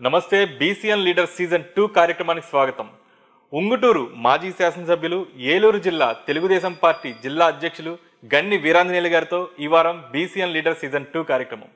నమస్తే BCN leader season 2 కార్యక్రమానికి స్వాగతం. ఉంగుటూరు మాజీ శాసనసభ్యులు, ఏలూరు జిల్లా తెలుగుదేశం పార్టీ జిల్లా అధ్యక్షులు గన్ని వీరాంజనేయులు గారితో ఈ వారం బీసీఎన్ లీడర్ సీజన్ 2 కార్యక్రమం.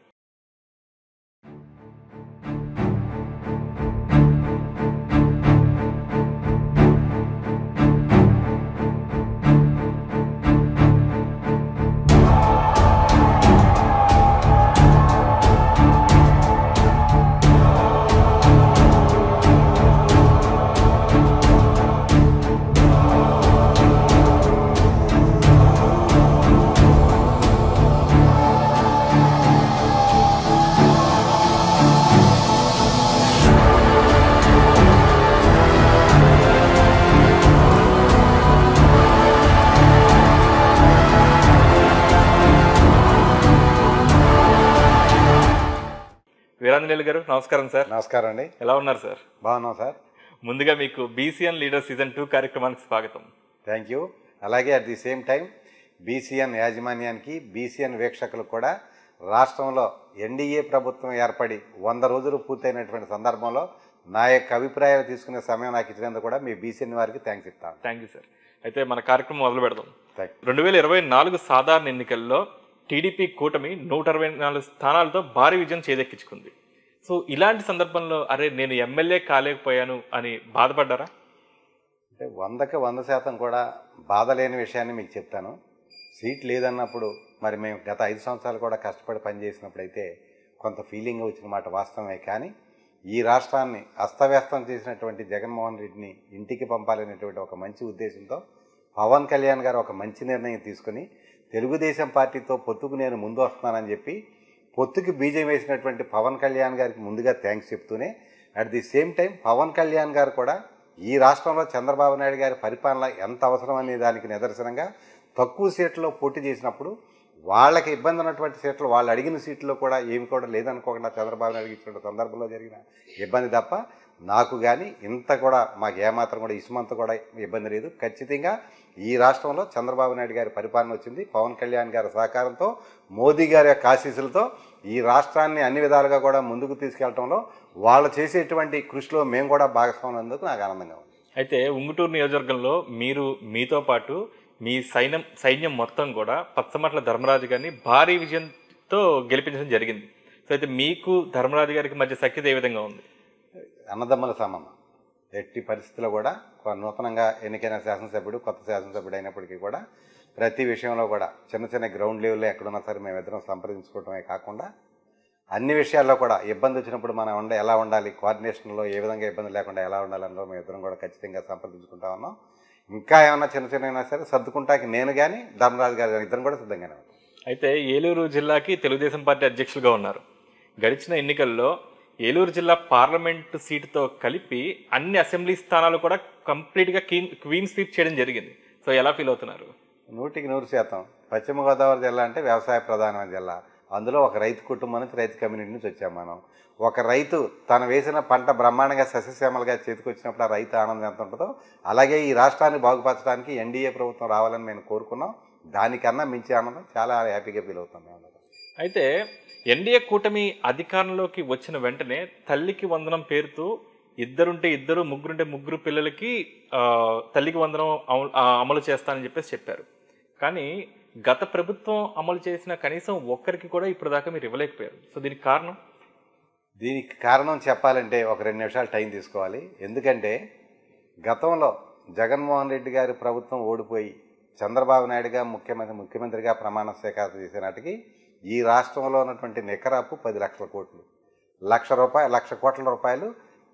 వీరాంజనేయులు గారు నమస్కారం సార్. నమస్కారం అండి. ఎలా ఉన్నారు సార్? బాగున్నాం సార్. ముందుగా మీకు బీసీఎన్ లీడర్ సీజన్ 2 కార్యక్రమానికి స్వాగతం. Thank you. అలాగే at the same time BCN యాజమాన్యానికి, బీసీఎన్ వీక్షకులకు కూడా రాష్ట్రంలో ఎన్డీఏ ప్రభుత్వం ఏర్పడి 100 రోజులు పూర్తయినటువంటి సందర్భంలో నా యొక్క అభిప్రాయాలు తీసుకునే సమయం నాకు ఇచ్చినందుకు కూడా మీ బీసీఎన్ వారికి థ్యాంక్స్ చెప్తాను. Thank you sir. అయితే మన కార్యక్రమం మొదలు పెడదాం. 2024 సాధారణ ఎన్నికల్లో టీడీపీ కూటమి 124 స్థానాలతో భారీ విజయం చేదెక్కించుకుంది. సో ఇలాంటి సందర్భంలో అరే నేను ఎమ్మెల్యే కాలేకపోయాను అని బాధపడ్డారా? అంటే 100కి 100% కూడా బాధ లేని విషయాన్ని మీకు చెప్తాను. సీట్ లేదన్నప్పుడు మరి మేము గత 5 సంవత్సరాలు కూడా కష్టపడి పనిచేసినప్పుడైతే కొంత ఫీలింగ్ వచ్చిన మాట వాస్తవమే. కానీ ఈ రాష్ట్రాన్ని అస్తవ్యస్తం చేసినటువంటి జగన్మోహన్ రెడ్డిని ఇంటికి పంపాలనేటువంటి ఒక మంచి ఉద్దేశంతో పవన్ కళ్యాణ్ గారు ఒక మంచి నిర్ణయం తీసుకుని తెలుగుదేశం పార్టీతో పొత్తుకు నేను ముందు వస్తున్నానని చెప్పి పొత్తుకి బీజం వేసినటువంటి పవన్ కళ్యాణ్ గారికి ముందుగా థ్యాంక్స్ చెప్తూనే at the same time Pawan Kalyan garu కూడా ఈ రాష్ట్రంలో చంద్రబాబు నాయుడు గారి పరిపాలన ఎంత అవసరం అనే దానికి నిదర్శనంగా తక్కువ సీట్లలో పోటీ చేసినప్పుడు వాళ్ళకి ఇబ్బంది ఉన్నటువంటి సీట్లు, వాళ్ళు అడిగిన సీట్లో కూడా ఏమి కూడా లేదనుకోకుండా చంద్రబాబు నాయుడు ఇచ్చిన సందర్భంలో జరిగిన ఇబ్బంది తప్ప నాకు కానీ ఇంత కూడా మాకు ఏమాత్రం కూడా ఇసుమంత కూడా ఇబ్బంది లేదు. ఖచ్చితంగా ఈ రాష్ట్రంలో చంద్రబాబు నాయుడు గారి పరిపాలన వచ్చింది. పవన్ కళ్యాణ్ గారి సహకారంతో, మోదీ గారి యొక్క ఆశీస్సులతో ఈ రాష్ట్రాన్ని అన్ని విధాలుగా కూడా ముందుకు తీసుకెళ్లడంలో వాళ్ళు చేసేటువంటి కృషిలో మేము కూడా భాగస్వామ్యందుకు నాకు ఆనందంగా ఉంది. అయితే ఉంగుటూరు నియోజకవర్గంలో మీరు, మీతో పాటు మీ సైన్యం మొత్తం కూడా పచ్చమట్ల ధర్మరాజు గారిని భారీ విజయంతో గెలిపించడం జరిగింది. సో అయితే మీకు ధర్మరాజు గారికి మధ్య సఖ్యత ఏ విధంగా ఉంది? అన్నదమ్ముల సంబంధం. ఎట్టి పరిస్థితుల్లో కూడా నూతనంగా ఎన్నికైన శాసనసభ్యుడు, కొత్త సభ్యుడు అయినప్పటికీ కూడా ప్రతి విషయంలో కూడా చిన్న చిన్న గ్రౌండ్ లెవెల్లో ఎక్కడున్నా సరే మేమిద్దరం సంప్రదించుకోవటమే కాకుండా అన్ని విషయాల్లో కూడా ఇబ్బంది వచ్చినప్పుడు మనం ఎలా ఉండాలి, కోఆర్డినేషన్లో ఏ విధంగా ఇబ్బంది లేకుండా ఎలా ఉండాలన్నో మేమిద్దరం కూడా ఖచ్చితంగా సంప్రదించుకుంటా ఉన్నాం. ఇంకా ఏమన్నా చిన్న చిన్న సరే సర్దుకుంటాకి నేను కానీ ధర్మరాజు గారు కానీ ఇద్దరం కూడా సిద్ధంగానే ఉంటాం. అయితే ఏలూరు జిల్లాకి తెలుగుదేశం పార్టీ అధ్యక్షులుగా ఉన్నారు. గడిచిన ఎన్నికల్లో ఏలూరు జిల్లా పార్లమెంటు సీటుతో కలిపి అన్ని అసెంబ్లీ స్థానాలు కూడా కంప్లీట్గా క్వీన్ స్వీప్ చేయడం జరిగింది. సో ఎలా ఫీల్ అవుతున్నారు? 100% పశ్చిమ గోదావరి జిల్లా అంటే వ్యవసాయ ప్రధానమైన జిల్లా. అందులో ఒక రైతు కుటుంబం నుంచి, రైతు కమ్యూనిటీ నుంచి వచ్చాం మనం. ఒక రైతు తను వేసిన పంట బ్రహ్మాండంగా సస్యశ్యామలుగా చేతికొచ్చినప్పుడు ఆ రైతు ఆనందం ఎంత ఉంటుందో అలాగే ఈ రాష్ట్రాన్ని బాగుపరచడానికి ఎన్డీఏ ప్రభుత్వం రావాలని మేము కోరుకున్నాం. దానికన్నా మించి ఆనందం, చాలా హ్యాపీగా ఫీల్ అవుతాం మేము. అయితే ఎన్డీఏ కూటమి అధికారంలోకి వచ్చిన వెంటనే తల్లికి వందనం పేరుతో ఇద్దరుంటే ఇద్దరు, ముగ్గురుంటే ముగ్గురు పిల్లలకి తల్లికి వందనం అమలు చేస్తానని చెప్పారు. కానీ గత ప్రభుత్వం అమలు చేసిన కనీసం ఒక్కరికి కూడా ఇప్పుడు దాకా మీరు ఇవ్వలేకపోయారు. సో దీనికి కారణం? దీనికి కారణం చెప్పాలంటే ఒక 2 నిమిషాలు టైం తీసుకోవాలి. ఎందుకంటే గతంలో జగన్మోహన్ రెడ్డి గారి ప్రభుత్వం ఓడిపోయి చంద్రబాబు నాయుడుగా ముఖ్యమంత్రిగా ప్రమాణ స్వీకారం చేసే నాటికి ఈ రాష్ట్రంలో ఉన్నటువంటి నికర అప్పు 10 లక్షల కోట్లు, 1,00,000 కోట్ల రూపాయలు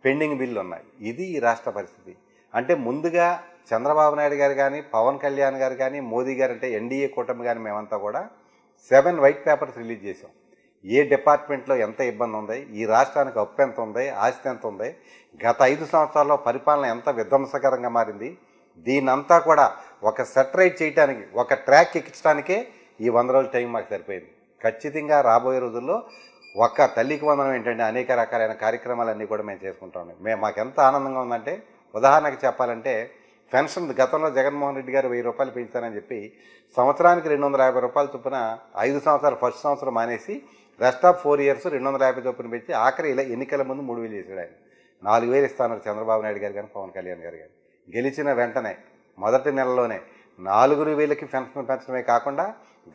పెండింగ్ బిల్లు ఉన్నాయి. ఇది ఈ రాష్ట్ర పరిస్థితి. అంటే ముందుగా చంద్రబాబు నాయుడు గారు కానీ, పవన్ కళ్యాణ్ గారు కానీ, మోదీ గారు అంటే ఎన్డీఏ కూటమి కానీ మేమంతా కూడా 7 వైట్ పేపర్స్ రిలీజ్ చేసాం. ఏ డిపార్ట్మెంట్లో ఎంత ఇబ్బంది ఉంది, ఈ రాష్ట్రానికి అప్పు ఎంత ఉంది, ఆస్తి ఎంత ఉంది, గత 5 సంవత్సరాల్లో పరిపాలన ఎంత విధ్వంసకరంగా మారింది, దీనంతా కూడా ఒక సెటరైట్ చేయడానికి, ఒక ట్రాక్ ఎక్కించడానికే ఈ 100 రోజుల టైం మాకు సరిపోయింది. ఖచ్చితంగా రాబోయే రోజుల్లో ఒక్క తల్లికి వందనం ఏంటంటే అనేక రకాలైన కార్యక్రమాలన్నీ కూడా మేము చేసుకుంటాం. మాకు ఎంత ఆనందంగా ఉందంటే, ఉదాహరణకు చెప్పాలంటే పెన్షన్ గతంలో జగన్మోహన్ రెడ్డి గారు 1000 రూపాయలు పెంచుతానని చెప్పి సంవత్సరానికి 250 రూపాయల చొప్పున 5 సంవత్సరాలు ఫస్ట్ సంవత్సరం మానేసి రెస్ట్ ఆఫ్ 4 years 250 చొప్పున పెట్టి ఆఖరి ఇలా ఎన్నికల ముందు 3,000 చేశాడు ఆయన. 4,000 ఇస్తాన్నారు చంద్రబాబు నాయుడు గారు కానీ పవన్ కళ్యాణ్ గారు కానీ. గెలిచిన వెంటనే మొదటి నెలలోనే 4,000కి పెన్షన్ పెంచడమే కాకుండా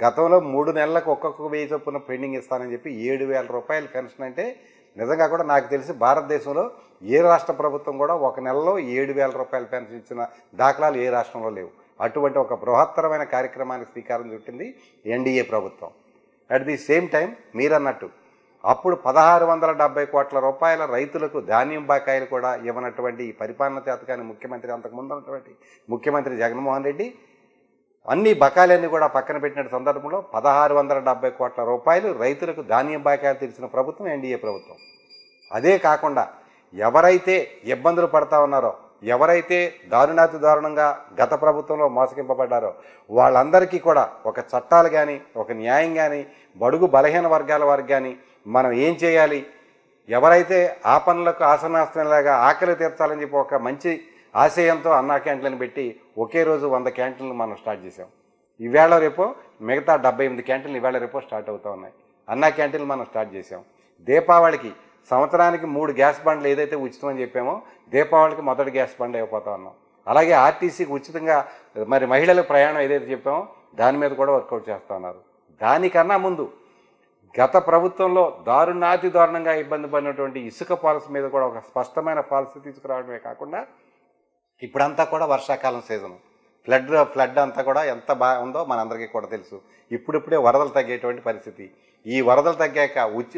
గతంలో 3 నెలలకు ఒక్కొక్క 1,000 చొప్పున పెండింగ్ ఇస్తానని చెప్పి 7,000 రూపాయల పెన్షన్ అంటే నిజంగా కూడా నాకు తెలిసి భారతదేశంలో ఏ రాష్ట్ర ప్రభుత్వం కూడా ఒక నెలలో 7,000 రూపాయల పెన్షన్ ఇచ్చిన దాఖలాలు ఏ రాష్ట్రంలో లేవు. అటువంటి ఒక బృహత్తరమైన కార్యక్రమానికి శ్రీకారం చుట్టింది ఎన్డీఏ ప్రభుత్వం. అట్ ది సేమ్ టైం మీరన్నట్టు అప్పుడు 1,670 కోట్ల రూపాయల రైతులకు ధాన్యం బకాయిలు కూడా ఇవ్వనటువంటి ఈ పరిపాలన చేతకాని ముఖ్యమంత్రి, అంతకుముందు ఉన్నటువంటి ముఖ్యమంత్రి జగన్మోహన్ రెడ్డి అన్ని బకాయిలన్నీ కూడా పక్కన పెట్టిన సందర్భంలో 1,670 కోట్ల రూపాయలు రైతులకు ధాన్యం బకాయిలు తీర్చిన ప్రభుత్వం ఎన్డీఏ ప్రభుత్వం. అదే కాకుండా ఎవరైతే ఇబ్బందులు పడతా ఉన్నారో, ఎవరైతే దారుణాతి దారుణంగా గత ప్రభుత్వంలో మోసగింపబడ్డారో వాళ్ళందరికీ కూడా ఒక చట్టాలు కానీ, ఒక న్యాయం కానీ, బడుగు బలహీన వర్గాల వారికి కానీ మనం ఏం చేయాలి, ఎవరైతే ఆ పనులకు ఆసనాస్తంలాగా ఆకలి తీర్చాలని చెప్పి ఒక మంచి ఆశయంతో అన్నా క్యాంటీన్లను పెట్టి ఒకే రోజు 100 క్యాంటీన్లు మనం స్టార్ట్ చేసాం. ఈవేళ రేపో మిగతా 78 క్యాంటీన్లు ఈవేళ రేపో స్టార్ట్ అవుతూ ఉన్నాయి. అన్నా క్యాంటీన్లు మనం స్టార్ట్ చేసాం. దీపావళికి సంవత్సరానికి 3 గ్యాస్ బండ్లు ఏదైతే ఉచితమని చెప్పామో దీపావళికి మొదటి గ్యాస్ బండ్ అయిపోతా ఉన్నాం. అలాగే ఆర్టీసీకి ఉచితంగా మరి మహిళల ప్రయాణం ఏదైతే చెప్పామో దాని మీద కూడా వర్కౌట్ చేస్తూ ఉన్నారు. దానికన్నా ముందు గత ప్రభుత్వంలో దారుణాతి దారుణంగా ఇబ్బంది పడినటువంటి ఇసుక పాలసీ మీద కూడా ఒక స్పష్టమైన పాలసీ తీసుకురావడమే కాకుండా ఇప్పుడంతా కూడా వర్షాకాలం సీజను, ఫ్లడ్ అంతా కూడా ఎంత బాగుందో మనందరికీ కూడా తెలుసు. ఇప్పుడిప్పుడే వరదలు తగ్గేటువంటి పరిస్థితి. ఈ వరదలు తగ్గాక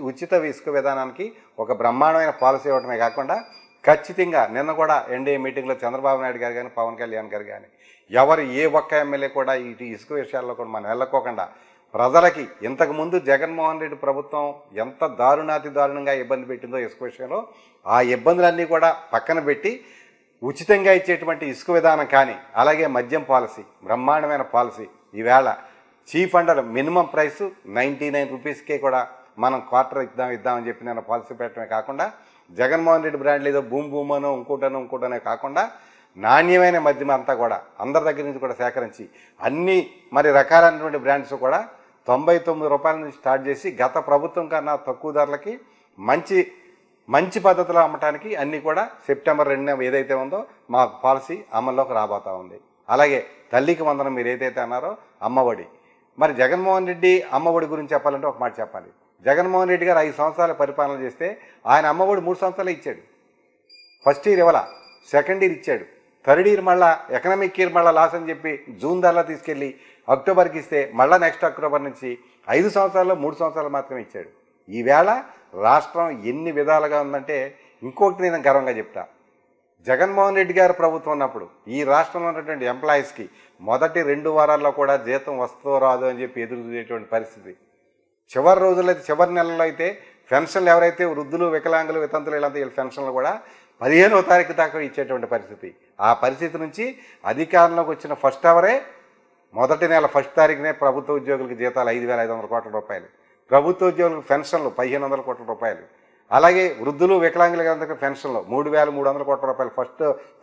ఉచిత ఇసుక విధానానికి ఒక బ్రహ్మాండమైన పాలసీ ఇవ్వడమే కాకుండా ఖచ్చితంగా నిన్న కూడా ఎన్డీఏ మీటింగ్లో చంద్రబాబు నాయుడు గారు కానీ పవన్ కళ్యాణ్ గారు కానీ ఎవరు ఏ ఒక్క ఎమ్మెల్యే కూడా ఈ ఇసుక విషయాల్లో కూడా మనం వెళ్ళకోకుండా ప్రజలకి ఇంతకుముందు జగన్మోహన్ రెడ్డి ప్రభుత్వం ఎంత దారుణాతి దారుణంగా ఇబ్బంది పెట్టిందో ఇసుక విషయంలో ఆ ఇబ్బందులన్నీ కూడా పక్కన పెట్టి ఉచితంగా ఇచ్చేటువంటి ఇసుక విధానం కానీ, అలాగే మద్యం పాలసీ బ్రహ్మాండమైన పాలసీ. ఈవేళ చీప్ అండర్ మినిమం ప్రైస్ 99 రూపీస్కే కూడా మనం క్వార్టర్ ఇద్దామని చెప్పి నేను పాలసీ పెట్టడమే కాకుండా జగన్మోహన్ రెడ్డి బ్రాండ్లు ఏదో భూమ్ అనో ఇంకోటనే కాకుండా నాణ్యమైన మద్యం అంతా కూడా అందరి దగ్గర నుంచి కూడా సేకరించి అన్ని మరి రకాలైనటువంటి బ్రాండ్స్ కూడా 99 రూపాయల నుంచి స్టార్ట్ చేసి గత ప్రభుత్వం కన్నా తక్కువ ధరలకి మంచి పద్ధతిలో అమ్మటానికి అన్నీ కూడా సెప్టెంబర్ 2న ఏదైతే ఉందో మా పాలసీ అమల్లోకి రాబోతా ఉంది. అలాగే తల్లికి వందనం మీరు ఏదైతే అన్నారో అమ్మఒడి, మరి జగన్మోహన్ రెడ్డి అమ్మఒడి గురించి చెప్పాలంటే ఒక మాట చెప్పాలి. జగన్మోహన్ రెడ్డి గారు 5 సంవత్సరాలు పరిపాలన చేస్తే ఆయన అమ్మఒడి 3 సంవత్సరాలు ఇచ్చాడు. ఫస్ట్ ఇయర్ ఇవ్వాల, సెకండ్ ఇయర్ ఇచ్చాడు, థర్డ్ ఇయర్ మళ్ళీ ఎకనామిక్ ఇయర్ మళ్ళీ లాస్ అని చెప్పి జూన్ దాకా తీసుకెళ్ళి అక్టోబర్కి ఇస్తే మళ్ళీ నెక్స్ట్ అక్టోబర్ నుంచి 5 సంవత్సరాల్లో 3 సంవత్సరాలు మాత్రమే ఇచ్చాడు. ఈవేళ రాష్ట్రం ఎన్ని విధాలుగా ఉందంటే ఇంకొకటి నేను గర్వంగా చెప్తా, జగన్మోహన్ రెడ్డి గారు ప్రభుత్వం ఉన్నప్పుడు ఈ రాష్ట్రంలో ఉన్నటువంటి ఎంప్లాయీస్కి మొదటి 2 వారాల్లో కూడా జీతం వస్తుందో రాదో అని చెప్పి ఎదురు చూసేటువంటి పరిస్థితి. చివరి రోజుల్లో అయితే, చివరి నెలల్లో అయితే పెన్షన్లు ఎవరైతే వృద్ధులు, వికలాంగులు, వితంతులు ఇలాంటి వీళ్ళ పెన్షన్లు కూడా 15వ తారీఖు దాకా ఇచ్చేటువంటి పరిస్థితి. ఆ పరిస్థితి నుంచి అధికారంలోకి వచ్చిన ఫస్ట్ అవరే మొదటి నెల 1వ తారీఖునే ప్రభుత్వ ఉద్యోగులకు జీతాలు 5,500 కోట్ల రూపాయలు, ప్రభుత్వ ఉద్యోగులకు పెన్షన్లు 1,500 కోట్ల రూపాయలు, అలాగే వృద్ధులు, వికలాంగులకు పెన్షన్లు 3,300 కోట్ల రూపాయలు.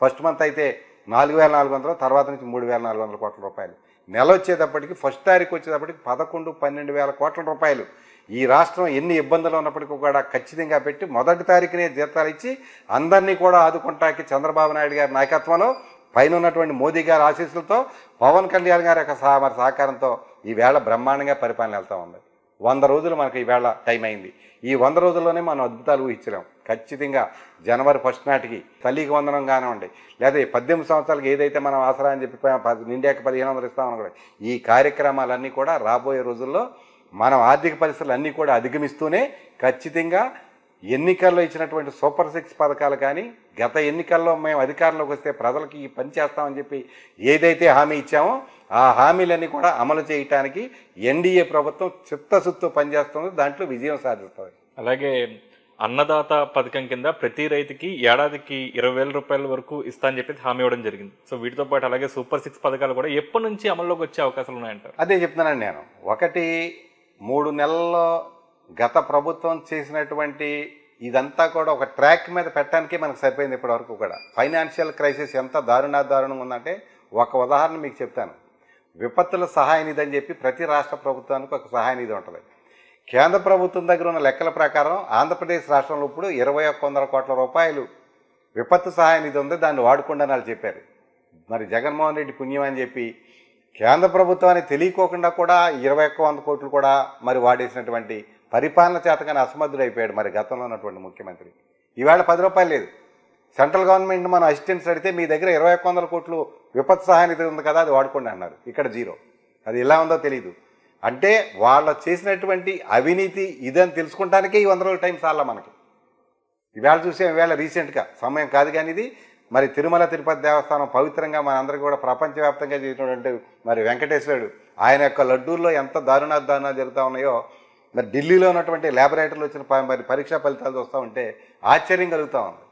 ఫస్ట్ మంత్ అయితే 4,400, తర్వాత నుంచి 3,400 కోట్ల రూపాయలు. నెల వచ్చేటప్పటికి 1వ తారీఖు వచ్చేటప్పటికి 11,000-12,000 కోట్ల రూపాయలు. ఈ రాష్ట్రం ఎన్ని ఇబ్బందులు ఉన్నప్పటికీ కూడా ఖచ్చితంగా పెట్టి మొదటి తారీఖునే జీతాలు ఇచ్చి అందరినీ కూడా ఆదుకుంటాకి చంద్రబాబు నాయుడు గారి నాయకత్వంలో, పైన ఉన్నటువంటి మోదీ గారి ఆశీస్సులతో, పవన్ కళ్యాణ్ గారి యొక్క సహకారంతో ఈవేళ బ్రహ్మాండంగా పరిపాలన వెళ్తూ ఉంది. 100 రోజులు మనకు ఈవేళ టైం అయింది. ఈ 100 రోజుల్లోనే మనం అద్భుతాలు ఊహించలేం. ఖచ్చితంగా జనవరి 1 నాటికి తల్లికి వందనం కానివ్వండి, లేదా 18 సంవత్సరాలకు ఏదైతే మనం ఆసరా అని చెప్పి నిండాక 1,500 ఇస్తామని కూడా ఈ కార్యక్రమాలన్నీ కూడా రాబోయే రోజుల్లో మనం ఆర్థిక పరిస్థితులు అన్నీ కూడా అధిగమిస్తూనే ఖచ్చితంగా ఎన్నికల్లో ఇచ్చినటువంటి సూపర్ 6 పథకాలు కానీ, గత ఎన్నికల్లో మేము అధికారంలోకి వస్తే ప్రజలకి ఈ పని చేస్తామని చెప్పి ఏదైతే హామీ ఇచ్చామో ఆ హామీలన్నీ కూడా అమలు చేయడానికి ఎన్డీఏ ప్రభుత్వం చిత్తశుద్ధితో పనిచేస్తుంది, దాంట్లో విజయం సాధిస్తుంది. అలాగే అన్నదాత పథకం కింద ప్రతి రైతుకి ఏడాదికి 20,000 రూపాయల వరకు ఇస్తా అని చెప్పి హామీ ఇవ్వడం జరిగింది. సో వీటితో పాటు అలాగే సూపర్ 6 పథకాలు కూడా ఎప్పటి నుంచి అమల్లోకి వచ్చే అవకాశాలు ఉన్నాయంటారు? అదే చెప్తున్నానండి నేను. 3 నెలల్లో గత ప్రభుత్వం చేసినటువంటి ఇదంతా కూడా ఒక ట్రాక్ మీద పెట్టడానికే మనకు సరిపోయింది. ఇప్పటివరకు కూడా ఫైనాన్షియల్ క్రైసిస్ ఎంత దారుణంగా ఉందంటే ఒక ఉదాహరణ మీకు చెప్తాను. విపత్తుల సహాయ నిధి అని చెప్పి ప్రతి రాష్ట్ర ప్రభుత్వానికి ఒక సహాయ నిధి ఉంటుంది. కేంద్ర ప్రభుత్వం దగ్గర ఉన్న లెక్కల ప్రకారం ఆంధ్రప్రదేశ్ రాష్ట్రంలో ఇప్పుడు 2100 కోట్ల రూపాయలు విపత్తు సహాయ నిధి ఉంది, దాన్ని వాడుకుండా వాళ్ళు చెప్పారు. మరి జగన్మోహన్ రెడ్డి పుణ్యం అని చెప్పి కేంద్ర ప్రభుత్వానికి తెలియకోకుండా కూడా 2100 కోట్లు కూడా మరి వాడేసినటువంటి పరిపాలన చేతగానే అసమర్థుడైపోయాడు మరి గతంలో ఉన్నటువంటి ముఖ్యమంత్రి. ఈవేళ 10 రూపాయలు లేదు. సెంట్రల్ గవర్నమెంట్ మనం అసిస్టెంట్స్ అడిగితే మీ దగ్గర 2100 కోట్లు విపత్తు సహాయ నిధి ఉంది కదా, అది వాడుకోండి అన్నారు. ఇక్కడ జీరో. అది ఎలా ఉందో తెలియదు. అంటే వాళ్ళు చేసినటువంటి అవినీతి ఇదని తెలుసుకుంటానికే ఈ 100 రోజుల టైం చాలా మనకి. ఈవేళ చూసే ఈవేళ రీసెంట్గా సమయం కాదు కానీ ఇది మరి తిరుమల తిరుపతి దేవస్థానం పవిత్రంగా మనందరికీ కూడా ప్రపంచవ్యాప్తంగా చేసినటువంటి మరి వెంకటేశ్వరుడు ఆయన యొక్క లడ్డూల్లో ఎంత దారుణాలు జరుగుతూ ఉన్నాయో మరి ఢిల్లీలో ఉన్నటువంటి ల్యాబొరేటరీలో వచ్చిన మరి పరీక్షా ఫలితాలు చూస్తూ ఉంటే ఆశ్చర్యం కలుగుతూ ఉంది.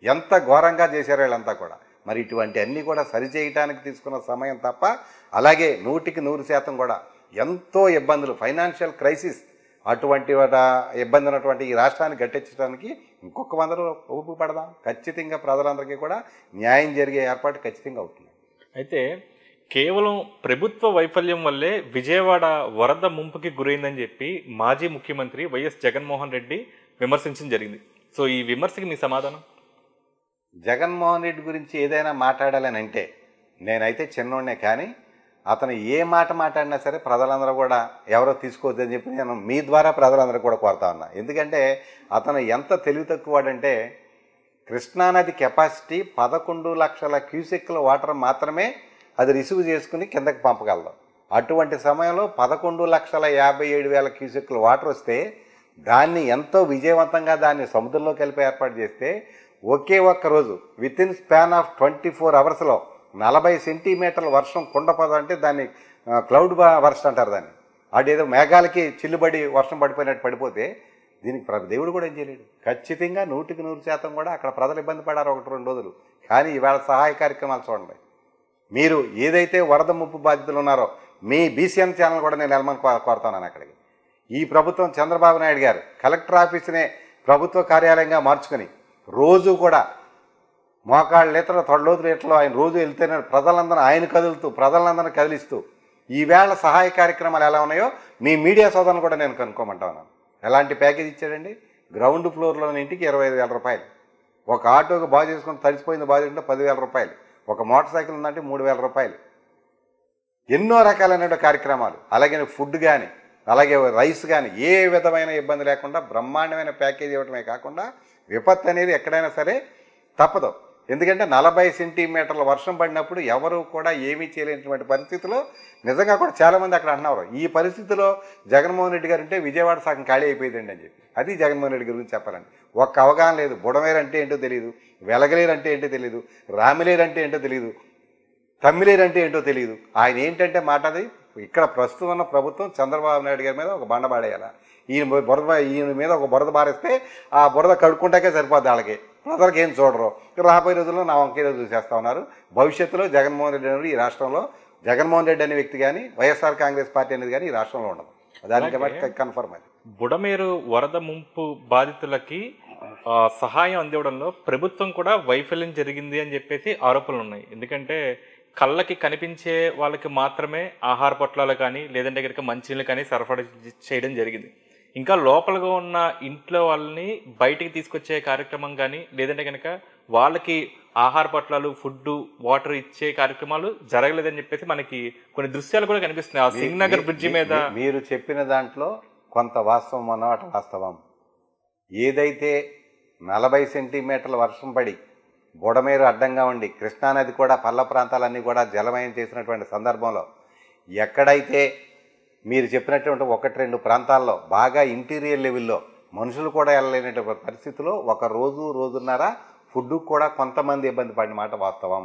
ఎంత ఘోరంగా చేశారు వీళ్ళంతా కూడా. మరి ఇటువంటి అన్నీ కూడా సరిచేయటానికి తీసుకున్న సమయం తప్ప, అలాగే 100% కూడా ఎంతో ఇబ్బందులు, ఫైనాన్షియల్ క్రైసిస్, అటువంటి ఇబ్బంది ఉన్నటువంటి ఈ రాష్ట్రాన్ని గట్టెచ్చడానికి ఇంకొక 100 రోజులు ఓపిక పడదాం. ఖచ్చితంగా ప్రజలందరికీ కూడా న్యాయం జరిగే ఏర్పాటు ఖచ్చితంగా అవుతుంది. అయితే కేవలం ప్రభుత్వ వైఫల్యం వల్లే విజయవాడ వరద ముంపుకి గురైందని చెప్పి మాజీ ముఖ్యమంత్రి వైఎస్ జగన్మోహన్ రెడ్డి విమర్శించడం జరిగింది. సో ఈ విమర్శకి మీ సమాధానం? జగన్మోహన్ రెడ్డి గురించి ఏదైనా మాట్లాడాలని అంటే నేనైతే చిన్నోడినే, కానీ అతను ఏ మాట మాట్లాడినా సరే ప్రజలందరూ కూడా ఎవరో తీసుకోవద్దని చెప్పి నేను మీ ద్వారా ప్రజలందరూ కూడా కోరుతా ఉన్నా. ఎందుకంటే అతను ఎంత తెలివి తక్కువవాడంటే కృష్ణానది కెపాసిటీ 11 లక్షల క్యూసెక్ల వాటర్ మాత్రమే అది రిసీవ్ చేసుకుని కిందకి పంపగలదు. అటువంటి సమయంలో 11,57,000 క్యూసెక్ల వాటర్ వస్తే దాన్ని ఎంతో విజయవంతంగా దాన్ని సముద్రంలో కలిపి ఏర్పాటు చేస్తే ఒకే ఒక్క రోజు వితిన్ స్పాన్ ఆఫ్ 24 అవర్స్లో 40 సెంటీమీటర్ల వర్షం కుండపద అంటే దాన్ని క్లౌడ్ వర్షం అంటారు దాన్ని. అదేదో మేఘాలకి చిల్లుబడి వర్షం పడిపోయినట్టు పడిపోతే దీనికి దేవుడు కూడా ఏం చేయలేడు. ఖచ్చితంగా 100% కూడా అక్కడ ప్రజలు ఇబ్బంది పడారు 1-2 రోజులు. కానీ ఈవేళ సహాయ కార్యక్రమాలు చూడండి. మీరు ఏదైతే వరద ముప్పు బాధితులు ఉన్నారో మీ బీసీఎన్ ఛానల్ కూడా నేను వెళ్ళమని కోరుతాను అక్కడికి. ఈ ప్రభుత్వం చంద్రబాబు నాయుడు గారు కలెక్టర్ ఆఫీసునే ప్రభుత్వ కార్యాలయంగా మార్చుకొని రోజు కూడా మోకాళ్ళ లీటర్ల తొడలోతు లీటర్లో ఆయన రోజు వెళ్తేనే ప్రజలందరూ ఆయన కదులుతూ ప్రజలందరినీ కదిలిస్తూ ఈవేళ సహాయ కార్యక్రమాలు ఎలా ఉన్నాయో మీ మీడియా సోదరులు కూడా నేను కనుక్కోమంటా ఉన్నాను. ఎలాంటి ప్యాకేజ్ ఇచ్చాడండి? గ్రౌండ్ ఫ్లోర్లోని ఇంటికి 25,000 రూపాయలు, ఒక ఆటోకి బాగు చేసుకుని తడిసిపోయింది బాగు చేసుకుంటే 10,000 రూపాయలు, ఒక మోటార్ సైకిల్ ఉందంటే 3,000 రూపాయలు. ఎన్నో రకాలైన కార్యక్రమాలు, అలాగే ఫుడ్ కానీ అలాగే రైస్ కానీ ఏ విధమైన ఇబ్బంది లేకుండా బ్రహ్మాండమైన ప్యాకేజ్ ఇవ్వడమే కాకుండా విపత్తు అనేది ఎక్కడైనా సరే తప్పదు. ఎందుకంటే 40 సెంటీమీటర్ల వర్షం పడినప్పుడు ఎవరు కూడా ఏమీ చేయలేనటువంటి పరిస్థితిలో నిజంగా కూడా చాలామంది అక్కడ అంటున్నారు ఈ పరిస్థితిలో జగన్మోహన్ రెడ్డి గారు అంటే విజయవాడ సగం ఖాళీ అయిపోయిందండి అని చెప్పి. అది జగన్మోహన్ రెడ్డి గురించి చెప్పాలండి. ఒక్క అవగాహన లేదు. బుడమేరు అంటే ఏంటో తెలియదు, వెలగలేరు అంటే ఏంటో తెలియదు, రామిలేరు అంటే ఏంటో తెలియదు, తమ్మిలేరు అంటే ఏంటో తెలియదు. ఆయన ఏంటంటే మాటది ఇక్కడ ప్రస్తుతం ఉన్న ప్రభుత్వం చంద్రబాబు నాయుడు గారి మీద ఒక బండ బాడేయాల. ఈయన మీద ఒక బురద బారేస్తే ఆ బురద కడుక్కుంటాకే సరిపోద్ది. వాళ్ళకి ప్రజలకు ఏం చూడరు. రాబోయే రోజుల్లో నా వంకేదో చూసేస్తా ఉన్నారు. భవిష్యత్తులో జగన్మోహన్ రెడ్డి అనేది ఈ రాష్ట్రంలో జగన్మోహన్ రెడ్డి అనే వ్యక్తి కానీ వైఎస్ఆర్ కాంగ్రెస్ పార్టీ అనేది కానీ ఈ రాష్ట్రంలో ఉండదు. దానికి బట్టి కన్ఫర్మ్ అది. బుడమేరు వరద ముంపు బాధితులకి సహాయం అందివ్వడంలో ప్రభుత్వం కూడా వైఫల్యం జరిగింది అని చెప్పేసి ఆరోపణలు ఉన్నాయి. ఎందుకంటే కళ్ళకి కనిపించే వాళ్ళకి మాత్రమే ఆహార పొట్లాలు కానీ లేదంటే కనుక మంచినీళ్ళు కానీ సరఫరా చేయడం జరిగింది. ఇంకా లోపలగా ఉన్న ఇంట్లో వాళ్ళని బయటికి తీసుకొచ్చే కార్యక్రమం కానీ లేదంటే కనుక వాళ్ళకి ఆహార పొట్లాలు ఫుడ్ వాటర్ ఇచ్చే కార్యక్రమాలు జరగలేదని చెప్పేసి మనకి కొన్ని దృశ్యాలు కూడా కనిపిస్తున్నాయి. ఆ సింగ్ నగర్ బ్రిడ్జి మీద మీరు చెప్పిన దాంట్లో కొంత వాస్తవం అన్నమాట. వాస్తవం ఏదైతే 40 సెంటీమీటర్ల వర్షం పడి బుడమేరు అడ్డంగా ఉండి కృష్ణానది కూడా పల్ల ప్రాంతాలన్నీ కూడా జలమయం చేసినటువంటి సందర్భంలో ఎక్కడైతే మీరు చెప్పినటువంటి 1-2 ప్రాంతాల్లో బాగా ఇంటీరియర్ లెవెల్లో మనుషులు కూడా వెళ్ళలేనటువంటి పరిస్థితిలో ఒక రోజున్నర ఫుడ్ కూడా కొంతమంది ఇబ్బంది పడిన మాట వాస్తవం.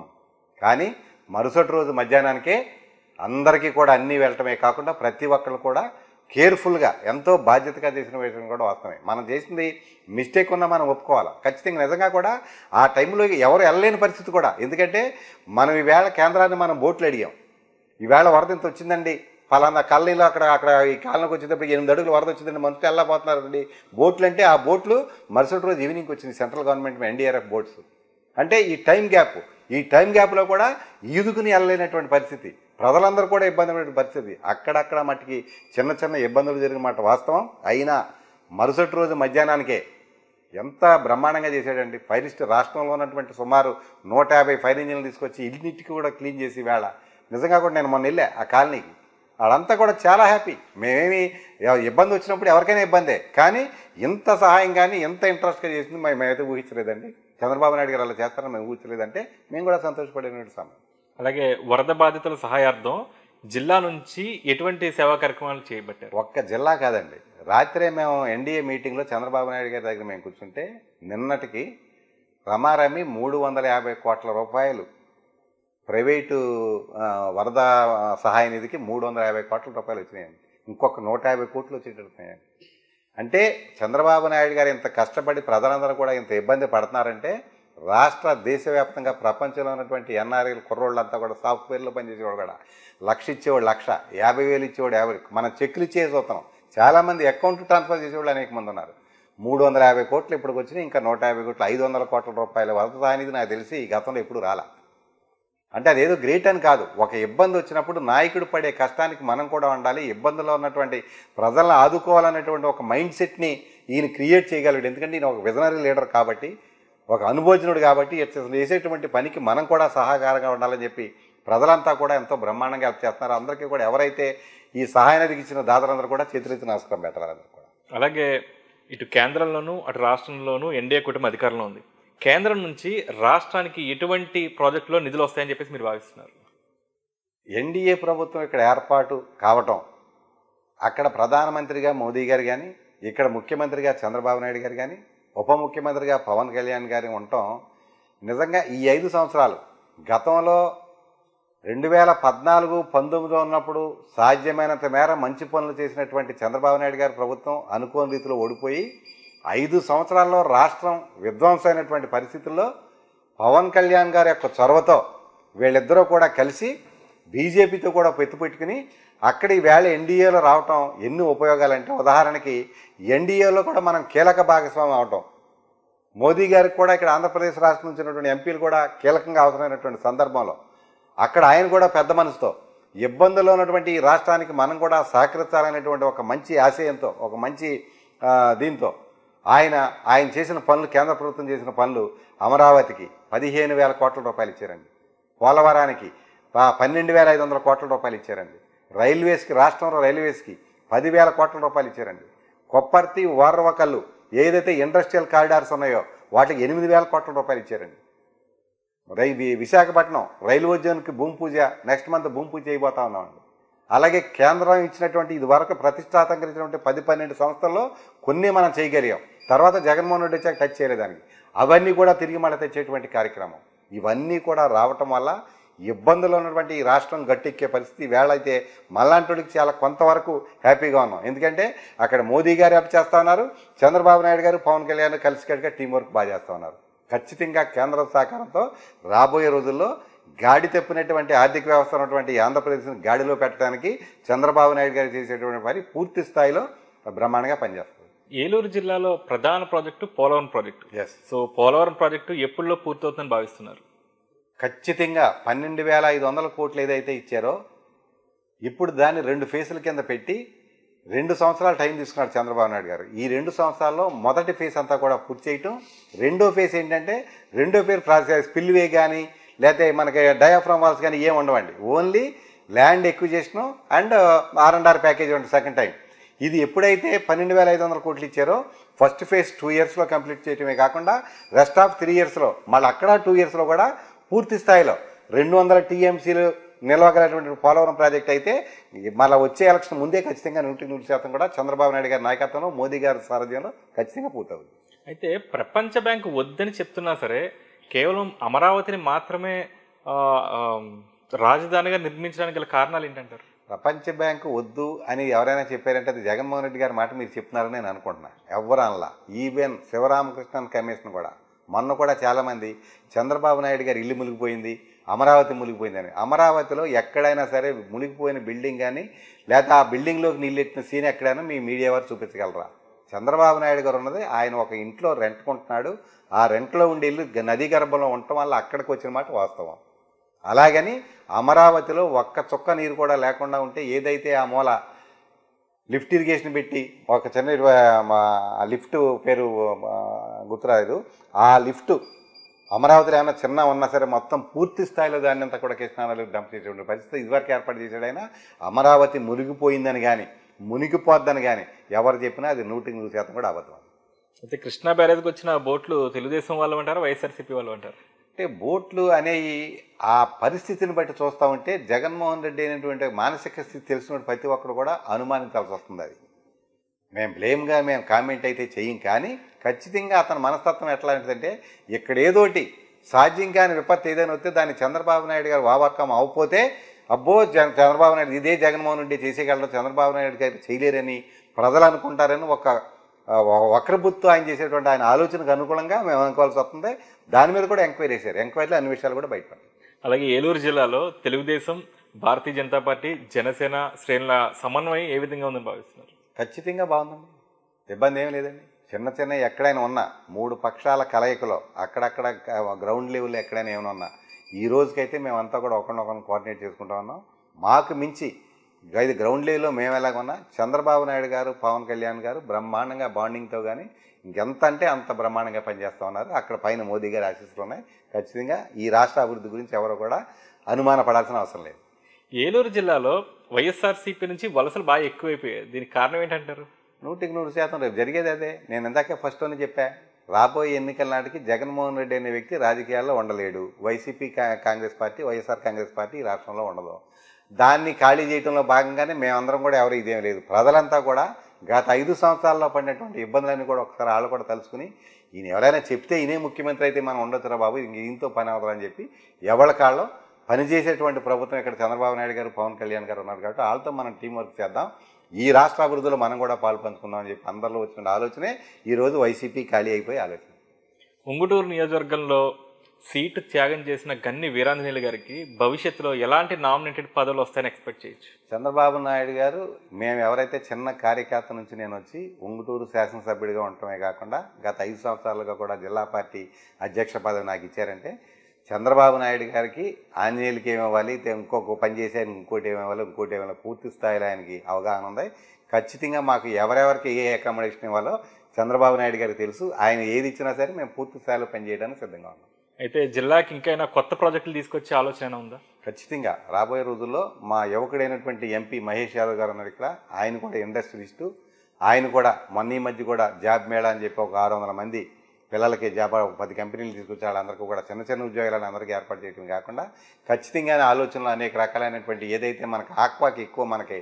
కానీ మరుసటి రోజు మధ్యాహ్నానికే అందరికీ కూడా అన్నీ వెళ్ళటమే కాకుండా ప్రతి ఒక్కరు కూడా కేర్ఫుల్గా ఎంతో బాధ్యతగా చేసిన విషయం కూడా వాస్తవమే. మనం చేసింది మిస్టేక్ ఉన్నా మనం ఒప్పుకోవాలి. ఖచ్చితంగా నిజంగా కూడా ఆ టైంలో ఎవరు వెళ్ళలేని పరిస్థితి కూడా. ఎందుకంటే మనం ఈవేళ కేంద్రాన్ని మనం బోట్లు అడిగాం. ఈవేళ వరద ఇంత వచ్చిందండి ఫలానా కాలనీలో అక్కడ ఈ కాలనీకి వచ్చేటప్పుడు 8 అడుగులు వరద వచ్చిందండి మనుషులు వెళ్ళకపోతున్నారండి. బోట్లు అంటే ఆ బోట్లు మరుసటి రోజు ఈవినింగ్ వచ్చింది సెంట్రల్ గవర్నమెంట్ NDRF బోట్స్. అంటే ఈ టైం గ్యాప్లో కూడా ఈదుకుని వెళ్ళలేనటువంటి పరిస్థితి. ప్రజలందరూ కూడా ఇబ్బంది పడే పరిస్థితి. అక్కడక్కడ మట్టికి చిన్న చిన్న ఇబ్బందులు జరిగిన మాట వాస్తవం. అయినా మరుసటి రోజు మధ్యాహ్నానికే ఎంత బ్రహ్మాండంగా చేశాడండి. రాష్ట్రంలో ఉన్నటువంటి సుమారు 150 ఫైర్ ఇంజిన్లు తీసుకొచ్చి ఇన్నిటికి కూడా క్లీన్ చేసి వేళ నిజంగా కూడా నేను మొన్న వెళ్ళా ఆ కాలనీకి, వాళ్ళంతా కూడా చాలా హ్యాపీ. మేమేమి ఇబ్బంది వచ్చినప్పుడు ఎవరికైనా ఇబ్బందే, కానీ ఇంత సహాయం కానీ ఎంత ఇంట్రెస్ట్గా చేసింది మేమైతే ఊహించలేదండి. చంద్రబాబు నాయుడు గారు అలా చేస్తారని మేము ఊహించలేదంటే మేము కూడా సంతోషపడిన సమయం. అలాగే వరద బాధితుల సహాయార్థం జిల్లా నుంచి ఎటువంటి సేవా కార్యక్రమాలు చేయబట్టారు? ఒక్క జిల్లా కాదండి, రాత్రే మేము ఎన్డీఏ మీటింగ్లో చంద్రబాబు నాయుడు గారి దగ్గర మేము కూర్చుంటే నిన్నటికి రమారమి 350 కోట్ల రూపాయలు ప్రైవేటు వరద సహాయ నిధికి 350 కోట్ల రూపాయలు వచ్చినాయండి. ఇంకొక 150 కోట్లు వచ్చేటట్టున్నాయండి. అంటే చంద్రబాబు నాయుడు గారు ఇంత కష్టపడి ప్రజలందరూ కూడా ఇంత ఇబ్బంది పడుతున్నారంటే దేశవ్యాప్తంగా ప్రపంచంలో ఉన్నటువంటి ఎన్ఆర్ఐలు కుర్రోళ్ళంతా కూడా సాఫ్ట్వేర్లో పనిచేసేవాడు కూడా 1,00,000 ఇచ్చేవాడు 1,00,000, 50,000 ఇచ్చేవాడు 50. మనం చెక్కులు ఇచ్చేసి వస్తున్నాం. చాలామంది అకౌంట్ ట్రాన్స్ఫర్ చేసేవాళ్ళు అనేక మంది ఉన్నారు. 350 కోట్లు ఇప్పుడు వచ్చినాయి. ఇంకా 150 కోట్లు 500 కోట్ల రూపాయల వరద సహాయానికి నాకు తెలిసి ఈ గతంలో ఎప్పుడు రాలా. అంటే అదేదో గ్రేట్ అని కాదు, ఒక ఇబ్బంది వచ్చినప్పుడు నాయకుడు పడే కష్టానికి మనం కూడా ఉండాలి. ఇబ్బందుల్లో ఉన్నటువంటి ప్రజలను ఆదుకోవాలనేటువంటి ఒక మైండ్ సెట్ని ఈయన క్రియేట్ చేయగలడు. ఎందుకంటే ఈయన ఒక విజనరీ లీడర్ కాబట్టి, ఒక అనుభోజనుడు కాబట్టి చేసేటువంటి పనికి మనం కూడా సహకారంగా ఉండాలని చెప్పి ప్రజలంతా కూడా ఎంతో బ్రహ్మాండంగా హెల్ప్ చేస్తున్నారు. అందరికీ కూడా ఎవరైతే ఈ సహాయానికి ఇచ్చిన దాతలందరూ కూడా చేతులెత్తి నమస్కారం పెట్టారు అందరూ కూడా. అలాగే ఇటు కేంద్రంలోనూ అటు రాష్ట్రంలోనూ ఎన్డీఏ కూటమి అధికారంలో ఉంది. కేంద్రం నుంచి రాష్ట్రానికి ఎటువంటి ప్రాజెక్టులో నిధులు వస్తాయని చెప్పేసి మీరు భావిస్తున్నారు? ఎన్డీఏ ప్రభుత్వం ఇక్కడ ఏర్పాటు కావటం, అక్కడ ప్రధానమంత్రిగా మోదీ గారు కానీ, ఇక్కడ ముఖ్యమంత్రిగా చంద్రబాబు నాయుడు గారు కానీ, ఉప ముఖ్యమంత్రిగా పవన్ కళ్యాణ్ గారి ఉండటం నిజంగా ఈ 5 సంవత్సరాలు, గతంలో 2014-19 ఉన్నప్పుడు సాధ్యమైనంత మేర మంచి పనులు చేసినటువంటి చంద్రబాబు నాయుడు గారి ప్రభుత్వం అనుకోని రీతిలో ఓడిపోయి 5 సంవత్సరాల్లో రాష్ట్రం విధ్వంసమైనటువంటి పరిస్థితుల్లో పవన్ కళ్యాణ్ గారి యొక్క చొరవతో వీళ్ళిద్దరూ కూడా కలిసి బీజేపీతో కూడా పెట్టుకుని అక్కడ ఈవేళ ఎన్డీఏలో రావటం ఎన్ని ఉపయోగాలంటే, ఉదాహరణకి ఎన్డీఏలో కూడా మనం కీలక భాగస్వామి అవటం, మోదీ గారికి కూడా ఇక్కడ ఆంధ్రప్రదేశ్ రాష్ట్రం నుంచి ఉన్నటువంటి ఎంపీలు కూడా కీలకంగా అవసరమైనటువంటి సందర్భంలో అక్కడ ఆయన కూడా పెద్ద మనసుతో ఇబ్బందుల్లో ఉన్నటువంటి ఈ రాష్ట్రానికి మనం కూడా సహకరించాలనేటువంటి ఒక మంచి ఆశయంతో, ఒక మంచి దీంతో ఆయన చేసిన పనులు, కేంద్ర ప్రభుత్వం చేసిన పనులు, అమరావతికి 15,000 కోట్ల రూపాయలు ఇచ్చారండి, పోలవరానికి 12,500 కోట్ల రూపాయలు ఇచ్చారండి, రైల్వేస్కి, రాష్ట్రంలో రైల్వేస్కి 10,000 కోట్ల రూపాయలు ఇచ్చారండి, కొప్పర్తి ఓర్వకల్లు ఏదైతే ఇండస్ట్రియల్ కారిడార్స్ ఉన్నాయో వాటికి 8,000 కోట్ల రూపాయలు ఇచ్చారండి. విశాఖపట్నం రైల్వే జోన్కి భూమి పూజ నెక్స్ట్ మంత్ భూమి పూజ చేయబోతా ఉన్నామండి. అలాగే కేంద్రం ఇచ్చినటువంటి ఇది వరకు ప్రతిష్టాత్మకంగా ఇచ్చినటువంటి 10-12 సంస్థల్లో కొన్ని మనం చేయగలిగాం. తర్వాత జగన్మోహన్ రెడ్డి వచ్చాక టచ్ చేయలేదానికి, అవన్నీ కూడా తిరిగి మళ్ళీ తెచ్చేటువంటి కార్యక్రమం. ఇవన్నీ కూడా రావటం వల్ల ఇబ్బందులు ఉన్నటువంటి ఈ రాష్ట్రం గట్టెక్కే పరిస్థితి వేళ అయితే మళ్ళాంటికి చాలా కొంతవరకు హ్యాపీగా ఉన్నాం. ఎందుకంటే అక్కడ మోదీ గారు హెల్ప్ చేస్తూ ఉన్నారు, చంద్రబాబు నాయుడు గారు పవన్ కళ్యాణ్ కలిసికట్టుగా టీం వర్క్ బాగా చేస్తూ ఉన్నారు. ఖచ్చితంగా కేంద్ర సహకారంతో రాబోయే రోజుల్లో గాడి తప్పినటువంటి ఆర్థిక వ్యవస్థ ఉన్నటువంటి ఆంధ్రప్రదేశ్ని గాడిలో పెట్టడానికి చంద్రబాబు నాయుడు గారు చేసేటువంటి పని పూర్తి స్థాయిలో బ్రహ్మాండంగా పనిచేస్తుంది. ఏలూరు జిల్లాలో ప్రధాన project Polavaram project. So Polavaram project ఎప్పుడులో పూర్తవుతుందని భావిస్తున్నారు? ఖచ్చితంగా 12,500 కోట్లు ఏదైతే ఇచ్చారో ఇప్పుడు దాన్ని 2 ఫేజుల కింద పెట్టి 2 సంవత్సరాలు టైం తీసుకున్నాడు చంద్రబాబు నాయుడు గారు. ఈ 2 సంవత్సరాల్లో మొదటి ఫేజ్ అంతా కూడా పూర్తి చేయటం, రెండో ఫేజ్ ఏంటంటే రెండో ఫేజ్ ప్రాసెస్ స్పిల్వే కానీ లేకపోతే మనకి డయాఫ్రామ్ వాల్స్ కానీ ఏమి ఉండవండి, only land acquisition and R&R package ఉంటుంది సెకండ్ టైం. ఇది ఎప్పుడైతే 12,500 కోట్లు ఇచ్చారో ఫస్ట్ ఫేజ్ 2 ఇయర్స్లో కంప్లీట్ చేయటమే కాకుండా రెస్ట్ ఆఫ్ 3 ఇయర్స్లో మళ్ళీ అక్కడ 2 ఇయర్స్లో కూడా పూర్తి స్థాయిలో 200 TMCలు నిలవగలటువంటి పోలవరం ప్రాజెక్ట్ అయితే మళ్ళీ వచ్చే ఎలక్షన్ ముందే ఖచ్చితంగా 100% కూడా చంద్రబాబు నాయుడు గారి నాయకత్వంలో మోదీ గారి సారథ్యంలో ఖచ్చితంగా పూర్తవుతుంది. అయితే ప్రపంచ బ్యాంకు వద్దని చెప్తున్నా సరే కేవలం అమరావతిని మాత్రమే రాజధానిగా నిర్మించడానికి గల కారణాలు ఏంటంటారు? ప్రపంచ బ్యాంకు వద్దు అని ఎవరైనా చెప్పారంటే అది జగన్మోహన్ రెడ్డి గారి మాట మీరు చెప్తున్నారని నేను అనుకుంటున్నా. ఎవరు అనలా, ఈవెన్ శివరామకృష్ణన్ కమిషన్ కూడా మొన్న కూడా చాలామంది చంద్రబాబు నాయుడు గారు ఇల్లు మునిగిపోయింది, అమరావతి మునిగిపోయిందని. అమరావతిలో ఎక్కడైనా సరే మునిగిపోయిన బిల్డింగ్ కానీ లేదా ఆ బిల్డింగ్లోకి నీళ్ళెట్టిన సీన్ ఎక్కడైనా మీ మీడియా వారు చూపించగలరా? చంద్రబాబు నాయుడు గారు ఉన్నది ఆయన ఒక ఇంట్లో రెంట్కుంటున్నాడు, ఆ రెంట్లో ఉండే ఇల్లు నదీ గర్భంలో ఉండటం వల్ల అక్కడికి వచ్చిన మాట వాస్తవం. అలాగని అమరావతిలో ఒక్క చుక్క నీరు కూడా లేకుండా ఉంటే ఏదైతే ఆ మూల లిఫ్ట్ ఇరిగేషన్ పెట్టి ఒక చిన్న ఆ లిఫ్ట్ పేరు గుర్తురాలేదు, ఆ లిఫ్ట్ అమరావతిలో ఏమైనా చిన్న ఉన్నా సరే మొత్తం పూర్తి స్థాయిలో దాన్ని అంతా కూడా కృష్ణానదికి డంప్ చేసేటువంటి పరిస్థితి ఇదివరకు ఏర్పాటు చేసాడైనా అమరావతి మునిగిపోయిందని కానీ మునిగిపోద్దని కానీ ఎవరు చెప్పినా అది 100% కూడా అబద్ధం. అయితే కృష్ణా బ్యారేజ్కి వచ్చిన బోట్లు తెలుగుదేశం వాళ్ళు అంటారు, వైఎస్ఆర్సీపీ వాళ్ళు అంటారు? అంటే బోట్లు అనేవి ఆ పరిస్థితిని బట్టి చూస్తూ ఉంటే జగన్మోహన్ రెడ్డి అనేటువంటి మానసిక స్థితి తెలిసిన ప్రతి ఒక్కరు కూడా అనుమానించాల్సి వస్తుంది. అది మేము బ్లేమ్గా మేము కామెంట్ అయితే చెయ్యం, కానీ ఖచ్చితంగా అతని మనస్తత్వం ఎట్లాంటిదంటే ఇక్కడ ఏదోటి సాధ్యం కాని విపత్తు ఏదైనా వస్తే దాన్ని చంద్రబాబు నాయుడు గారు ఓవర్కమ్ అవ్వకపోతే అబ్బో చంద్రబాబు నాయుడు ఇదే జగన్మోహన్ రెడ్డి చేసేయగలరు, చంద్రబాబు నాయుడు గారు చేయలేరని ప్రజలు అనుకుంటారని ఒక వక్రబుత్తు ఆయన చేసేటువంటి ఆయన ఆలోచనకు అనుకూలంగా మేము అనుకోవాల్సి వస్తుంది. దాని మీద కూడా ఎంక్వైరీ చేశారు. ఎంక్వైరీలో అన్ని విషయాలు కూడా బయటపడ్డాయి. అలాగే ఏలూరు జిల్లాలో తెలుగుదేశం, భారతీయ జనతా పార్టీ, జనసేన శ్రేణుల సమన్వయం ఏ విధంగా ఉందని భావిస్తున్నారు? ఖచ్చితంగా బాగుందండి, ఇబ్బంది ఏం లేదండి. చిన్న చిన్న ఎక్కడైనా ఉన్నా 3 పక్షాల కలయికలో అక్కడక్కడ గ్రౌండ్ లెవెల్లో ఎక్కడైనా ఏమైనా ఉన్నా ఈ రోజుకైతే మేమంతా కూడా ఒకరినొకరిని కోఆర్డినేట్ చేసుకుంటా ఉన్నాం. మాకు మించి ఇది గ్రౌండ్ లెవెల్లో మేము ఎలాగున్నా చంద్రబాబు నాయుడు గారు, పవన్ కళ్యాణ్ గారు బ్రహ్మాండంగా బాండింగ్తో కానీ ఇంకెంత అంటే అంత బ్రహ్మాండంగా పనిచేస్తూ ఉన్నారు. అక్కడ పైన మోదీ గారి ఆశీస్సులు ఉన్నాయి. ఖచ్చితంగా ఈ రాష్ట్ర అభివృద్ధి గురించి ఎవరు కూడా అనుమానపడాల్సిన అవసరం లేదు. ఏలూరు జిల్లాలో వైఎస్ఆర్సీపీ నుంచి వలసలు బాగా ఎక్కువైపోయాయి. దీనికి కారణం ఏంటంటారు? 100% రేపు జరిగేది అదే. నేను ఇందాకే ఫస్ట్లోనే చెప్పా, రాబోయే ఎన్నికల నాటికి జగన్మోహన్ రెడ్డి అనే వ్యక్తి రాజకీయాల్లో ఉండలేడు. YCP Congress party, YSR Congress party ఈ రాష్ట్రంలో ఉండదు. దాన్ని ఖాళీ చేయడంలో భాగంగానే మేమందరం కూడా ఎవరు ఇదేం లేదు, ప్రజలంతా కూడా గత 5 సంవత్సరాల్లో పడినటువంటి ఇబ్బందులన్నీ కూడా ఒకసారి వాళ్ళు కూడా తలుచుకుని ఈయన ఎవరైనా చెప్తే ఈయనే ముఖ్యమంత్రి అయితే మనం ఉండొచ్చురా బాబు, ఇంక ఈయనతో పని అవుతుందని చెప్పి ఎవరి కాళ్ళలో పనిచేసేటువంటి ప్రభుత్వం ఇక్కడ చంద్రబాబు నాయుడు గారు, పవన్ కళ్యాణ్ గారు ఉన్నారు కాబట్టి వాళ్ళతో మనం టీం వర్క్ చేద్దాం, ఈ రాష్ట్ర అభివృద్ధిలో మనం కూడా పాలు పంచుకుందాం అని చెప్పి అందరిలో వచ్చిన ఆలోచనే ఈరోజు వైసీపీ ఖాళీ అయిపోయి ఆలోచన. ఉంగుటూరు నియోజకవర్గంలో సీటు త్యాగం చేసిన గన్ని వీరాంజనేయులు గారికి భవిష్యత్తులో ఎలాంటి నామినేటెడ్ పదవులు వస్తాయని ఎక్స్పెక్ట్ చేయొచ్చు? చంద్రబాబు నాయుడు గారు మేము ఎవరైతే చిన్న కార్యకర్త నుంచి నేను వచ్చి ఉంగుటూరు శాసనసభ్యుడిగా ఉండటమే కాకుండా గత 5 సంవత్సరాలుగా కూడా జిల్లా పార్టీ అధ్యక్ష పదవి నాకు ఇచ్చారంటే చంద్రబాబు నాయుడు గారికి ఆంజనేయులకి ఏమివ్వాలి, ఇంకొక పని చేసేది ఇంకోటి ఏమివ్వాలి పూర్తి స్థాయిలో ఆయనకి అవగాహన ఉంది. ఖచ్చితంగా మాకు ఎవరెవరికి ఏ అకామిడేషన్ ఇవ్వాలో చంద్రబాబు నాయుడు గారికి తెలుసు. ఆయన ఏది ఇచ్చినా సరే మేము పూర్తి స్థాయిలో పనిచేయడానికి సిద్ధంగా ఉన్నాం. అయితే జిల్లాకి ఇంకైనా కొత్త ప్రాజెక్టులు తీసుకొచ్చే ఆలోచన ఉందా? ఖచ్చితంగా రాబోయే రోజుల్లో మా యువకుడైనటువంటి ఎంపీ మహేష్ యాదవ్ గారు ఉన్నారు ఇక్కడ. ఆయన కూడా ఇండస్ట్రియలిస్టు. ఆయన కూడా మొన్న ఈ మధ్య కూడా జాబ్ మేళా అని చెప్పి ఒక 600 మంది పిల్లలకి జాబ్ 10 కంపెనీలు తీసుకొచ్చి వాళ్ళందరికీ కూడా చిన్న చిన్న ఉద్యోగాలను అందరికీ ఏర్పాటు చేయడం కాకుండా ఖచ్చితంగా ఆలోచనలు అనేక రకాలైనటువంటి ఏదైతే మనకు ఆక్వాకి ఎక్కువ మనకి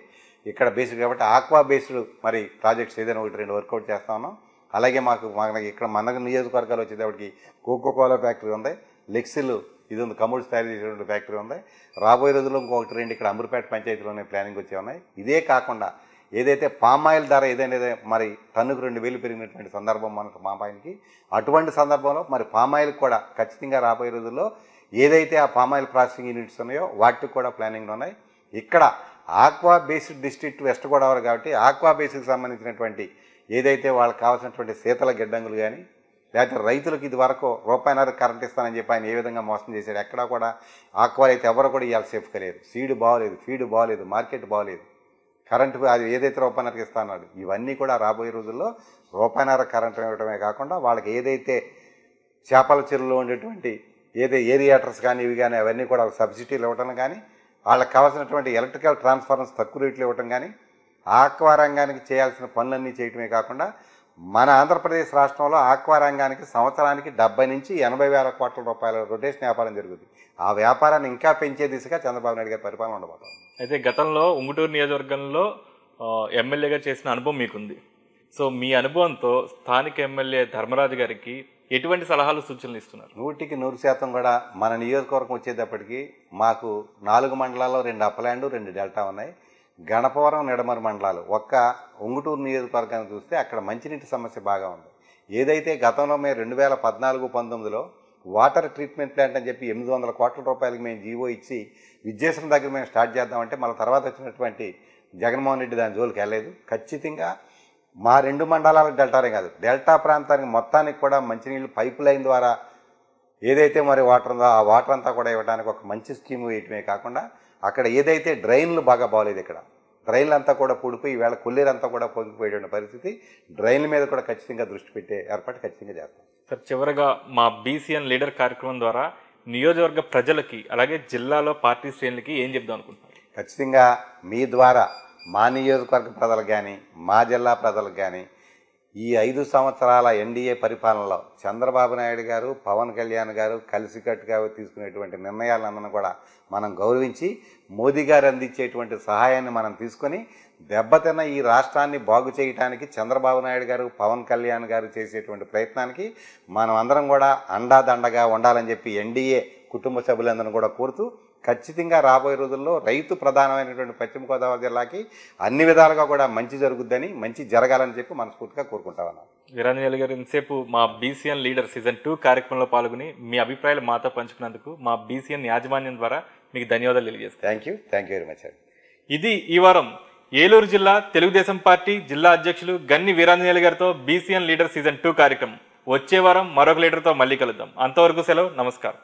ఇక్కడ బేస్డ్ కాబట్టి ఆక్వా బేస్డ్ మరి ప్రాజెక్ట్స్ ఏదైనా 1-2 వర్కౌట్ చేస్తా ఉన్నాం. అలాగే మనకి ఇక్కడ మన నియోజకవర్గాలు వచ్చేటప్పటికి కోకోకోలా ఫ్యాక్టరీ ఉంది, లెక్సిల్ ఇది ఉంది, కమోడ్స్ తయారు చేసేటువంటి ఫ్యాక్టరీ ఉంది. రాబోయే రోజుల్లో ఇంకొకటి 2 ఇక్కడ అంబర్పేట పంచాయతీలోనే ప్లానింగ్ వచ్చే ఉన్నాయి. ఇదే కాకుండా ఏదైతే పామాయిల్ ధర ఏదైనా మరి టన్నుకు 2000 పెరిగినటువంటి సందర్భం మనకు పామాయిల్కి, అటువంటి సందర్భంలో మరి పామాయిల్ కూడా ఖచ్చితంగా రాబోయే రోజుల్లో ఏదైతే ఆ పామాయిల్ ప్రాసెసింగ్ యూనిట్స్ ఉన్నాయో వాటికి కూడా ప్లానింగ్లు ఉన్నాయి. ఇక్కడ aqua based district west Godavari కాబట్టి ఆక్వా బేస్కి సంబంధించినటువంటి ఏదైతే వాళ్ళకి కావాల్సినటువంటి శీతల గిడ్డంగులు కానీ లేకపోతే రైతులకు ఇది వరకు రూపాయిన్నర కరెంట్ ఇస్తానని చెప్పి ఆయన ఏ విధంగా మోసం చేశాడు. ఎక్కడా కూడా ఆక్వా అయితే ఎవరు కూడా ఇవాళ సేఫ్గా లేరు. సీడ్ బాగోలేదు, ఫీడ్ బాగోలేదు, మార్కెట్ బాగోలేదు, కరెంటు అది ఏదైతే రూపాయిన్నరకి ఇస్తా అన్నాడు ఇవన్నీ కూడా రాబోయే రోజుల్లో రూపాయిన్నర కరెంటు ఇవ్వడమే కాకుండా వాళ్ళకి ఏదైతే చేపల చెరువులో ఉండేటువంటి ఏరియాటర్స్ కానీ ఇవి కానీ అవన్నీ కూడా సబ్సిడీలు ఇవ్వటం కానీ వాళ్ళకి కావాల్సినటువంటి ఎలక్ట్రికల్ ట్రాన్స్ఫార్మర్స్ తక్కువ రేట్లు ఇవ్వటం కానీ ఆక్వా రంగానికి చేయాల్సిన పనులన్నీ చేయటమే కాకుండా మన ఆంధ్రప్రదేశ్ రాష్ట్రంలో ఆక్వా రంగానికి సంవత్సరానికి 70 నుంచి 80 వేల కోట్ల రూపాయల రొటేషన్ వ్యాపారం జరుగుతుంది. ఆ వ్యాపారాన్ని ఇంకా పెంచే దిశగా చంద్రబాబు నాయుడు గారి పరిపాలన ఉండబోతుంది. అయితే గతంలో ఉంగుటూరు నియోజకవర్గంలో ఎమ్మెల్యేగా చేసిన అనుభవం మీకుంది. సో మీ అనుభవంతో స్థానిక ఎమ్మెల్యే ధర్మరాజు గారికి ఎటువంటి సలహాలు సూచనలు ఇస్తున్నారు? 100% కూడా మన నియోజకవర్గం వచ్చేటప్పటికి మాకు 4 మండలాల్లో 2 అప్పలాండ్ 2 డెల్టా ఉన్నాయి. గణపవరం, నిడమరు మండలాలు ఒక్క ఉంగుటూరు నియోజకవర్గాన్ని చూస్తే అక్కడ మంచినీటి సమస్య బాగా ఉంది. ఏదైతే గతంలో మేము 2014-19లో వాటర్ ట్రీట్మెంట్ ప్లాంట్ అని చెప్పి 800 కోట్ల రూపాయలకి మేము జీవో ఇచ్చి విద్యేశ్వరం దగ్గర మేము స్టార్ట్ చేద్దామంటే మళ్ళీ తర్వాత వచ్చినటువంటి జగన్మోహన్ రెడ్డి దాని జోలికి వెళ్ళలేదు. ఖచ్చితంగా మా 2 మండలాలకు డెల్టానే కాదు డెల్టా ప్రాంతానికి మొత్తానికి కూడా మంచినీళ్ళు పైప్ లైన్ ద్వారా ఏదైతే మరి వాటర్ ఉందో ఆ వాటర్ అంతా కూడా ఇవ్వడానికి ఒక మంచి స్కీమ్ వేయటమే కాకుండా అక్కడ ఏదైతే డ్రైన్లు బాగా బాగోలేదు, ఇక్కడ డ్రైన్లు అంతా కూడా పూడిపోయి ఈవేళ కొల్లేరంతా కూడా పొంగిపోయేటువంటి పరిస్థితి, డ్రైన్ల మీద కూడా ఖచ్చితంగా దృష్టి పెట్టే ఏర్పాటు ఖచ్చితంగా చేస్తాం. సార్, చివరగా మా బీసీఎన్ లీడర్ కార్యక్రమం ద్వారా నియోజకవర్గ ప్రజలకి అలాగే జిల్లాలో పార్టీ శ్రేణులకి ఏం చెప్దాం అనుకుంటున్నారు? ఖచ్చితంగా మీ ద్వారా మా నియోజకవర్గ ప్రజలకు కానీ మా జిల్లా ప్రజలకు కానీ ఈ 5 సంవత్సరాల ఎన్డీఏ పరిపాలనలో చంద్రబాబు నాయుడు గారు, పవన్ కళ్యాణ్ గారు కలిసికట్టుగా తీసుకునేటువంటి నిర్ణయాలను కూడా మనం గౌరవించి మోదీ గారు అందించేటువంటి సహాయాన్ని మనం తీసుకొని దెబ్బతిన్న ఈ రాష్ట్రాన్ని బాగు చేయడానికి చంద్రబాబు నాయుడు గారు, పవన్ కళ్యాణ్ గారు చేసేటువంటి ప్రయత్నానికి మనం అందరం కూడా అండాదండగా ఉండాలని చెప్పి ఎన్డీఏ కుటుంబ సభ్యులందరూ కూడా కోరుతూ ఖచ్చితంగా రాబోయే రోజుల్లో రైతు ప్రధానమైనటువంటి పశ్చిమ గోదావరి జిల్లాకి అన్ని విధాలుగా కూడా మంచి జరుగుద్దని, మంచి జరగాలని చెప్పి మనస్ఫూర్తిగా కోరుకుంటా ఉన్నాం. వీరాంజనేయులు గారు, ఇంతసేపు మా బీసీఎన్ లీడర్ సీజన్ 2 కార్యక్రమంలో పాల్గొని మీ అభిప్రాయాలు మాతో పంచుకున్నందుకు మా బీసీఎన్ యాజమాన్యం ద్వారా మీకు ధన్యవాదాలు తెలియజేస్తాను. Thank you very much. ఇది ఈ వారం ఏలూరు జిల్లా తెలుగుదేశం పార్టీ జిల్లా అధ్యక్షులు గన్ని వీరాంజనేయులు గారితో బీసీఎన్ లీడర్ సీజన్ 2 కార్యక్రమం. వచ్చే వారం మరొక లీడర్తో మళ్ళీ కలుద్దాం. అంతవరకు సెలవు, నమస్కారం.